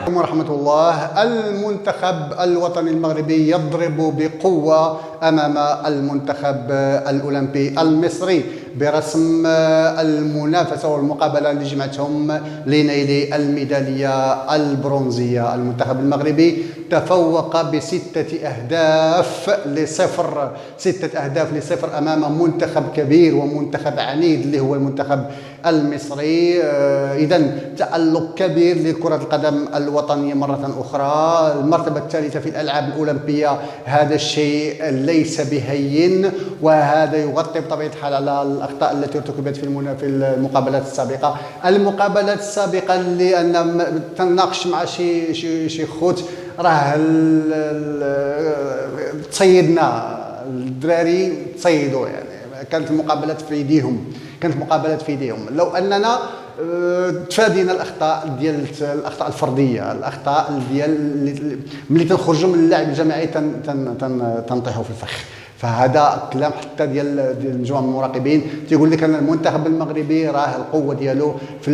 عليكم ورحمة الله. المنتخب الوطني المغربي يضرب بقوة أمام المنتخب الأولمبي المصري برسم المنافسة والمقابلة اللي جمعتهم لنيل الميدالية البرونزية. المنتخب المغربي تفوق ب6 أهداف لصفر، 6 أهداف لصفر أمام منتخب كبير ومنتخب عنيد اللي هو المنتخب المصري. إذن تألق كبير لكرة القدم الوطنية مرة أخرى. المرتبة الثالثة في الألعاب الأولمبية، هذا الشيء ليس بهين، وهذا يغطي بطبيعة الحال على الأخطاء التي ارتكبت في المقابلات السابقة. المقابلات السابقة اللي أنا تناقش مع شي خوت، راه تصيدنا الدراري، تصيدوا يعني. كانت المقابلات في ايديهم، لو اننا تفادينا الاخطاء الفرديه، الاخطاء ديال ملي تنخرجوا من اللعب الجماعي تنطيحوا في الفخ. فهذا كلام حتى ديال مجموعه من المراقبين تيقول لك ان المنتخب المغربي راه القوه ديالو في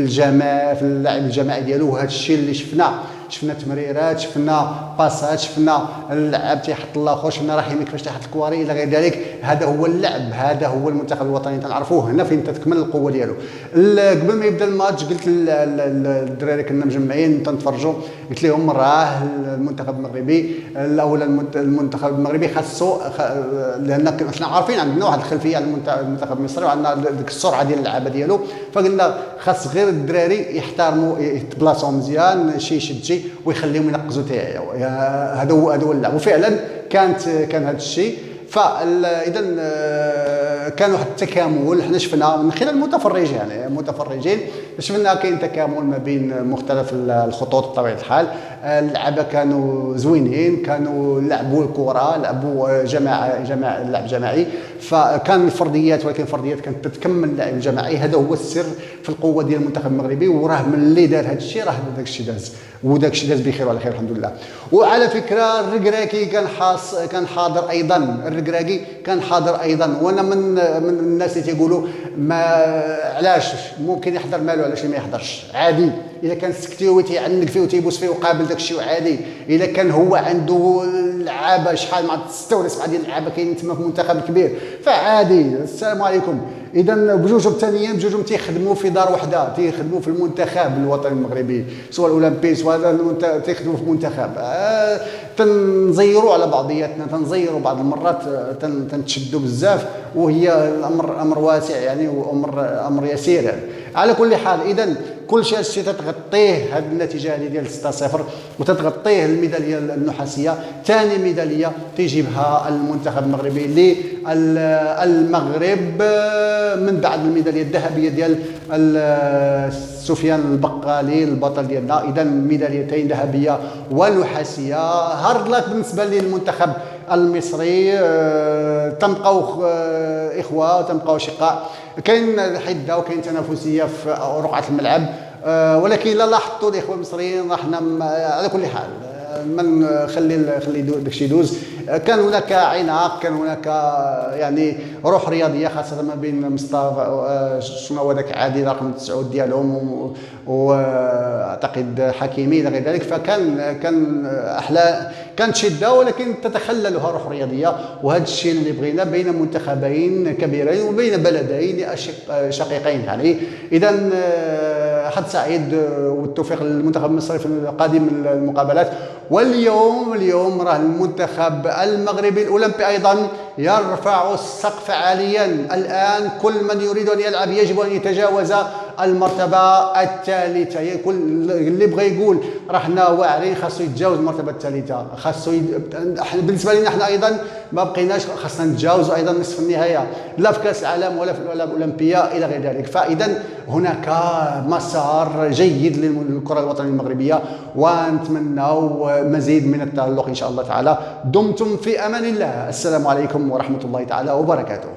اللعب الجماعي ديالو. وهذا الشيء اللي شفنا تمريرات، شفنا باسات، شفنا اللعاب تيحط الاخر، شفنا رحيمي كيفاش تيحط الكواري الى غير ذلك. هذا هو اللعب، هذا هو المنتخب الوطني تنعرفوه. هنا فين تتكمل القوه ديالو. قبل ما يبدا الماتش قلت للدراري كنا مجمعين تنتفرجوا، قلت لهم راه المنتخب المغربي الاول، المنتخب المغربي خاصو، لان حنا عارفين عندنا واحد الخلفيه على المنتخب المصري وعندنا ديك السرعه ديال اللعابه ديالو. فقلنا خاص غير الدراري يحترموا، يتبلاصوا مزيان، شي يشد شي ويخليهم ينقزوا تاعي. هذا هو اللعب. وفعلا كان هذا الشيء. فاذا كان واحد التكامل حنا شفنا من خلال المتفرجين، شفنا كاين تكامل ما بين مختلف الخطوط بطبيعه الحال. اللعبه كانوا زوينين، كانوا لعبوا الكره، لعبوا لعب جماعي. فكان الفرديات، ولكن الفرديات كانت تتكمل اللعب الجماعي. هذا هو السر في القوه ديال المنتخب المغربي. وراه من اللي دار هذا الشيء راه داك الشيء داز، وداك الشيء داز بخير وعلى خير الحمد لله. وعلى فكره الركراكي كان حاضر ايضا. وانا من الناس اللي تيقولوا ما علاش ممكن يحضر مالو، علاش ما يحضرش؟ عادي، اذا كان سكتي وتيعنق فيه وتيبوس فيه وقابل داك الشيء عادي. اذا كان هو عنده لعابه شحال مع 6 ديال اللعابه كاينين تما في المنتخب الكبير، فعادي. السلام عليكم. اذا بجوجهم الثانيين بجوجهم تيخدموا في دار وحده، تيخدموا في المنتخب الوطني المغربي، سواء الاولمبي سواء تيخدموا في المنتخب. تنزيروا على بعضياتنا، تنزيروا بعض المرات، تنتشدوا بزاف، وهي الامر واسع يعني، وامر يسير يعني. على كل حال، اذا كل شيء تتغطيه هذه النتيجه هذه ديال 6-0 وتتغطيه الميداليه النحاسيه. ثاني ميداليه تيجيبها المنتخب المغربي للمغرب من بعد الميداليه الذهبيه ديال سفيان البقالي البطل ديالنا. اذا ميداليتين ذهبيه ونحاسيه. هارد لك بالنسبه للمنتخب المصري. تنبقاو اخوه وتنبقاو اشقاء. كاين حده وكاين تنافسيه في رقعه الملعب، ولكن الا لاحظتوا الاخوه المصريين راحنا على كل حال من خلي داكشي يدوز. كان هناك عناق، كان هناك يعني روح رياضيه، خاصه ما بين مصطفى شنو هو ذاك عادي رقم 9 ديالهم، واعتقد حكيمي الى غير ذلك. كانت شده، ولكن تتخللها روح رياضيه. وهذا الشيء اللي بغينا بين منتخبين كبيرين وبين بلدين شقيقين يعني. اذا حظ سعيد والتوفيق للمنتخب المصري في قادم المقابلات. واليوم راه المنتخب المغربي الاولمبي ايضا يرفع السقف عاليا. الان كل من يريد ان يلعب يجب ان يتجاوز المرتبه الثالثه. كل اللي بغى يقول راحنا واعرين خاصو يتجاوز المرتبه الثالثه، بالنسبه لنا احنا ايضا ما بقيناش، خاصنا نتجاوزوا ايضا نصف النهائي، لا في كاس العالم ولا في الالعاب الاولمبيه الى غير ذلك. فاذا هناك مسار جيد للكره الوطنيه المغربيه، ونتمنوا مزيد من التألق ان شاء الله تعالى. دمتم في امان الله. السلام عليكم ورحمه الله تعالى وبركاته.